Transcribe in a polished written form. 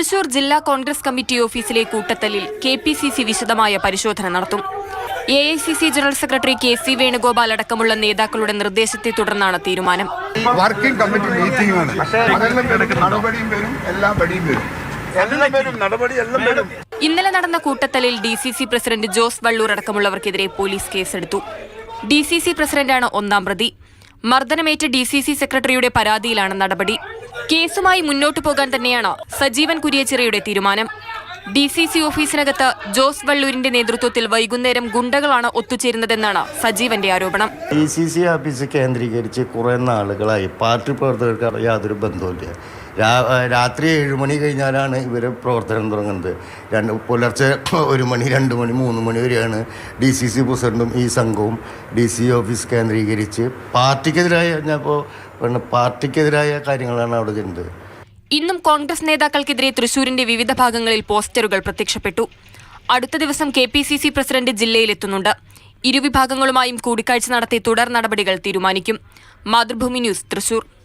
തൃശൂർ ജില്ലാ കോൺഗ്രസ് കമ്മിറ്റി ഓഫീസിലെ കൂട്ടത്തല്ലിൽ KPCC വിശദമായ പരിശോധന നടത്തും. AICC general secretary KC Venugopal അടക്കമുള്ള നേതാക്കളുടെ നിർദ്ദേശത്തെ തുടർന്നാണ് തീരുമാനം. വർക്കിംഗ് കമ്മിറ്റി മീറ്റിംഗ് ആണ്. ഇന്നലെ നടന്ന കൂട്ടത്തല്ലിൽ DCC പ്രസിഡന്റ് ജോസ് വള്ളൂർ അടക്കമുള്ളവർക്കെതിരെ പോലീസ് കേസെടുത്തു. DCC പ്രസിഡന്റാണ് ഒന്നാം പ്രതി. മർദ്ദനമേറ്റ DCC സെക്രട്ടറിയുടെ പരാതിയിലാണ് നടപടി. കേസുമായി മുന്നോട്ടു പോകാൻ തന്നെയാണ് സജീവൻ കുരിയച്ചിറയുടെ തീരുമാനം. DCC ഓഫീസിനകത്ത് ജോസ് വള്ളൂരിന്റെ നേതൃത്വത്തിൽ വൈകുന്നേരം ഗുണ്ടകളാണ് ഒത്തുചേരുന്നതെന്നാണ് സജീവന്റെ ആരോപണം. DCC ഓഫീസ് കേന്ദ്രീകരിച്ച് കുറേ നാളുകളായി പാർട്ടി പ്രവർത്തകർക്ക് യാതൊരു ബന്ധവുമില്ല. രാത്രി 7 മണി കഴിഞ്ഞാലാണ് ഇവർ പ്രവർത്തനം തുടങ്ങുന്നത്. പുലർച്ചെ 1 മണി 2 മണി 3 മണി വരെയാണ് DCC പ്രസിഡന്റും ഈ സംഘവും DC ഓഫീസ് കേന്ദ്രീകരിച്ച് പാർട്ടിക്കെതിരായ കാര്യങ്ങളാണ് അവിടെ ചെയ്യുന്നത്. ഇന്നും കോൺഗ്രസ് നേതാക്കൾക്കെതിരെ തൃശൂരിന്റെ വിവിധ ഭാഗങ്ങളിൽ പോസ്റ്ററുകൾ പ്രത്യക്ഷപ്പെട്ടു. അടുത്ത ദിവസം KPCC പ്രസിഡന്റ് ജില്ലയിലെത്തുന്നുണ്ട്. ഇരുവിഭാഗങ്ങളുമായും കൂടിക്കാഴ്ച നടത്തി തുടർ നടപടികൾ തീരുമാനിക്കും. മാതൃഭൂമി ന്യൂസ്, തൃശൂർ.